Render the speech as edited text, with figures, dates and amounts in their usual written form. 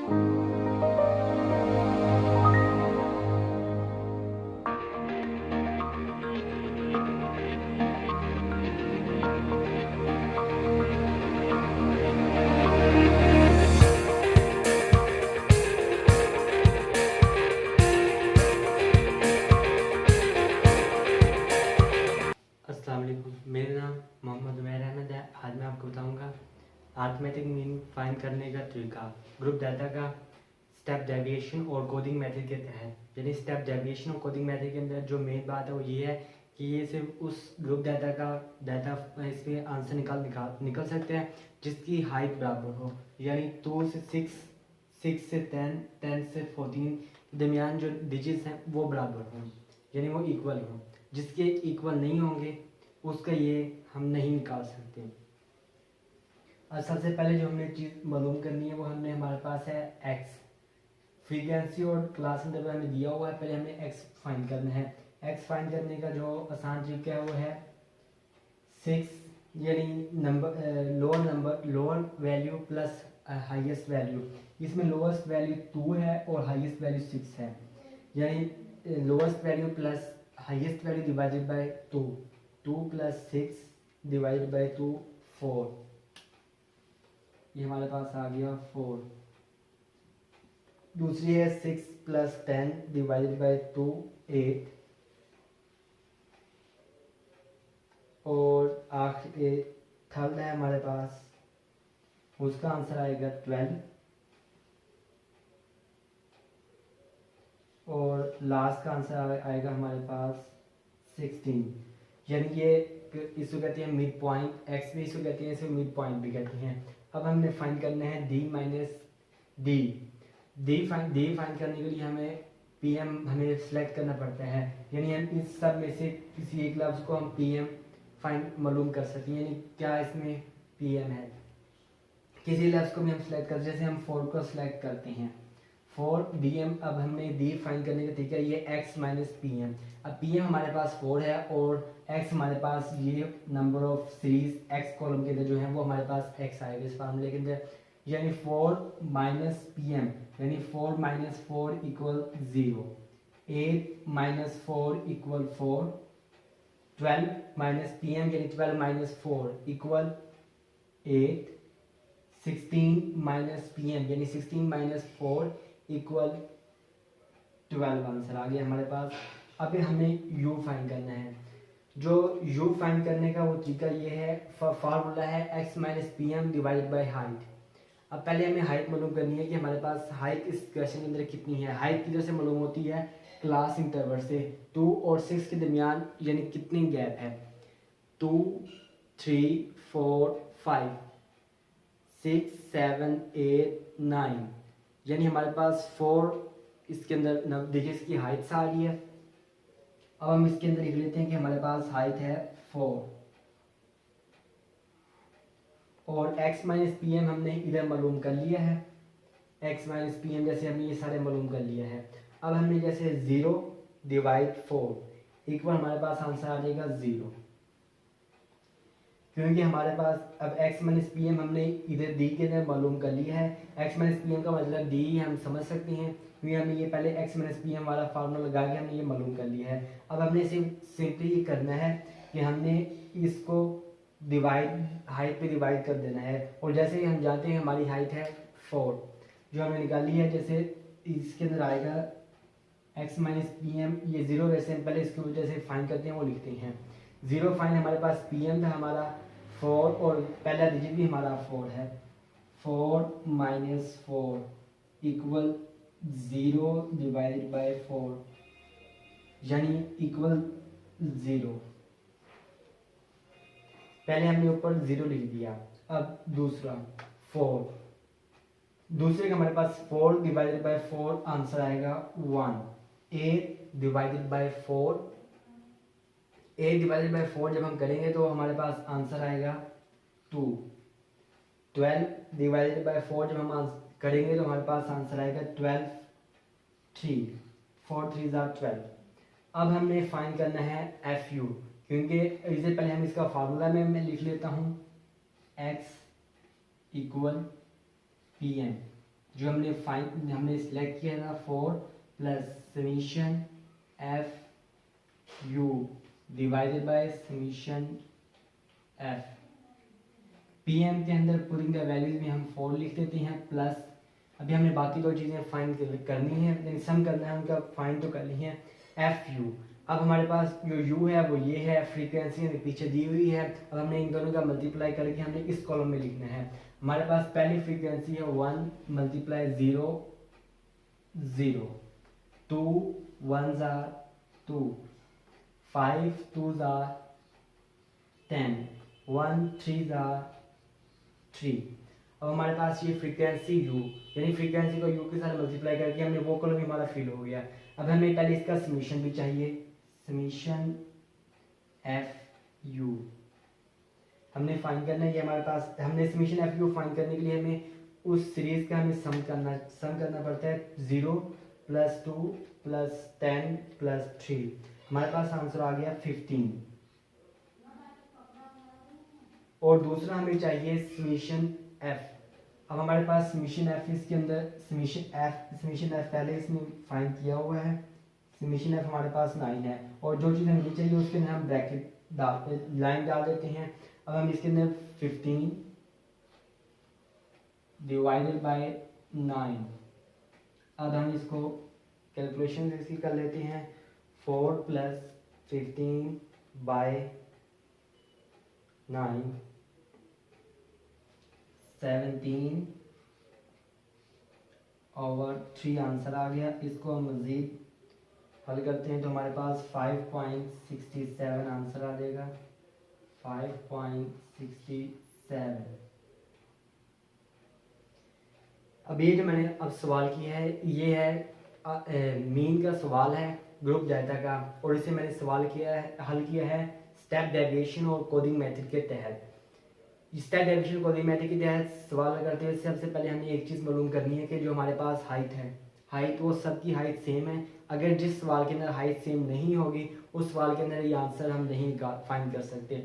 अस्सलाम वालेकुम, मेरा नाम मोहम्मद उमैर अहमद है। आज मैं आपको बताऊंगा अरिथमेटिक मीन फाइंड करने का तरीका ग्रुप डाटा का स्टेप डेविएशन और कोडिंग मेथड के तहत। यानी स्टेप डेविएशन और कोडिंग मेथड के अंदर जो मेन बात है वो ये है कि ये सिर्फ उस ग्रुप डाटा का डाटा इसमें आंसर निकल सकते हैं जिसकी हाइट बराबर हो। यानी 2 से 6, 6 से 10, 10 से 14 के दरमियान जो डिजिट्स हैं वो बराबर हों, यानी वो इक्वल हों। जिसके इक्वल नहीं होंगे उसका ये हम नहीं निकाल सकते। और सबसे पहले जो हमने चीज़ मालूम करनी है वो हमने हमारे पास है एक्स। फ्रीक्वेंसी और क्लास इंटरवल हमें दिया हुआ है, पहले हमें एक्स फाइंड करना है। एक्स फाइंड करने का जो आसान तरीका है वो है 6, यानी lower value plus highest value. इसमें लोएस्ट वैल्यू 2 है और हाईएस्ट वैल्यू 6 है, यानी lowest value plus highest value divided by 2, 2 plus 6 divided by 2 4। ये हमारे पास आ गया 4। दूसरी है 6 प्लस 10 डिवाइडेड बाय 2 8। और आखिरी थर्ड है हमारे पास, उसका आंसर आएगा 12। और लास्ट का आंसर आएगा हमारे पास 16। यानी ये इसको कहते हैं मिड पॉइंट, एक्स भी इसको कहते हैं, इसको मिड पॉइंट भी कहते हैं। अब हमने फाइंड करना है D minus D. D find करने के लिए हमें पीएम हमें सेलेक्ट करना पड़ता है, यानी हम इस सब में से किसी एक लफ्ज़ को हम पीएम फाइंड मालूम कर सकते हैं। यानी क्या इसमें पीएम है, किसी लफ्ज़ को भी हम सेलेक्ट कर, जैसे हम 4 को सेलेक्ट करते हैं 4 डीएम। अब हमने डी फाइंड करने का तरीका ये एक्स माइनस पी एम। अब पी एम हमारे पास 4 है और एक्स हमारे पास ये number of series x column के अंदर जो है वो हमारे पास एक्स आएगा इस फार्मूले के अंदर। यानी 4 माइनस पी एम, यानी 4 minus 4 equal 0, 8 minus 4 equal 4, 12 minus P M यानी 12 minus 4 equal 8, 16 minus P M यानी 16 माइनस 4 इक्वल 12। आंसर आ गया हमारे पास। अब हमें u फाइंड करना है। जो u फाइंड करने का वो तरीका ये है, फार्मूला है x minus P M divided by height. अब पहले हमें हाइट मालूम करनी है कि हमारे पास हाइट इस क्वेश्चन के अंदर कितनी है। हाइट किधर से मालूम होती है, क्लास इंटरवल से। 2 और 6 के दरमियान यानी कितनी गैप है, 2 3 4 5 6 7 8 9, यानी हमारे पास 4 इसके अंदर देखिए इसकी हाइट आ रही है। अब हम इसके अंदर लिख लेते हैं कि हमारे पास हाइट है 4 और x माइनस पी एम हमने इधर मालूम कर लिया है। x माइनस पी एम जैसे हमने ये सारे मालूम कर लिया है। अब हमने जैसे 0 डिवाइड 4 इक्वल हमारे पास आंसर आ जाएगा 0, क्योंकि हमारे पास अब x माइनस पी एम हमने इधर डी के अंदर मालूम कर लिया है। x माइनस पी एम का मतलब डी हम समझ सकते हैं, क्योंकि हमने ये पहले x माइनस पी एम वाला फार्मूला लगा के हमने ये मालूम कर लिया है। अब हमने सिंपली ये करना है कि हमने इसको डिवाइड हाइट पे डिवाइड कर देना है। और जैसे ही हम जानते हैं हमारी हाइट है 4 जो हमने निकाली है, जैसे इसके अंदर आएगा x माइनस पी एम, ये 0 वैसे हम पहले इसकी वजह से फाइंड करते हैं वो लिखते हैं 0 फाइन। हमारे पास पी एम था हमारा 4 और पहला डिजिट भी हमारा 4 है। 4 माइनस 4 इक्वल 0 डिवाइडेड बाय 4 यानी इक्वल 0। पहले हमने ऊपर 0 लिख दिया। अब दूसरा 4, दूसरे का हमारे पास 4 डिवाइडेड बाय 4 आंसर आएगा 1। 8 डिवाइडेड बाय 4, 8 डिवाइडेड बाय 4 जब हम करेंगे तो हमारे पास आंसर आएगा 2। 12 डिवाइडेड बाय 4 जब हम करेंगे तो हमारे पास आंसर आएगा 12। 3 4 3 12। अब हमने फाइंड करना है एफ यू, क्योंकि इससे पहले हम इसका फार्मूला में मैं लिख लेता हूँ x इक्वल पी एम। जो हमने सिलेक्ट किया था 4 plus summation F U divided by summation F. P M के अंदर पुटिंग द वैल्यूज में हम 4 लिख देते हैं प्लस, अभी हमने बाकी दो चीज़ें फाइंड करनी है, सम करना है, उनका फाइंड तो कर ली है। एफ यू, अब हमारे पास जो यू है वो ये है, फ्रीक्वेंसी हमें पीछे दी हुई है, अब हमने इन दोनों का मल्टीप्लाई करके हमने इस कॉलम में लिखना है। हमारे पास पहली फ्रीक्वेंसी है 1 multiply 0 0, 2 1s are 2, 5 2s are 10, 1 3s are 3। अब हमारे पास ये फ्रीक्वेंसी यू, यानी फ्रीक्वेंसी को यू के साथ मल्टीप्लाई करके हमने वो कॉलम हमारा फिल हो गया। अब हमें पहले इसका समीशन भी चाहिए, समीशन एफ यू हमने फाइंड करना है। ये हमारे पास हमने समीशन एफ यू फाइंड करने के लिए हमें उस सीरीज का हमें सम करना पड़ता है 0 प्लस 2 प्लस 10 प्लस 3। हमारे पास आंसर आ गया 15। और दूसरा हमें चाहिए समीशन एफ। अब हमारे पास समीशन एफ, इसके अंदर समीशन एफ पहले इसमें फाइंड किया हुआ है, समीशन एफ हमारे पास 9 है, और जो चीज़ हमें चाहिए उसके अंदर हम ब्रैकेट लाइन डाल देते हैं। अब हम इसके अंदर 15 डिवाइडेड बाय 9, अब हम इसको कैलकुलेशन इसकी कर लेते हैं। 4 प्लस 15 बाय 9 17 ओवर 3 आंसर आ गया। इसको हम मज़ीद हल करते हैं तो हमारे पास 5.67 आंसर आ जाएगा, 5.67। अब ये जो मैंने अब सवाल किया है ये है मीन का सवाल है ग्रुप डेल्टा का, और इसे मैंने हल किया है स्टेप डेविएशन और कोडिंग मेथड के तहत। स्टेप डेविएशन कोडिंग मेथड के तहत सवाल करते हुए सबसे पहले हमें एक चीज़ मालूम करनी है कि जो हमारे पास हाइट वो सबकी हाइट सेम है। अगर जिस सवाल के अंदर हाइट सेम नहीं होगी उस सवाल के अंदर ये आंसर हम नहीं फाइंड कर सकते।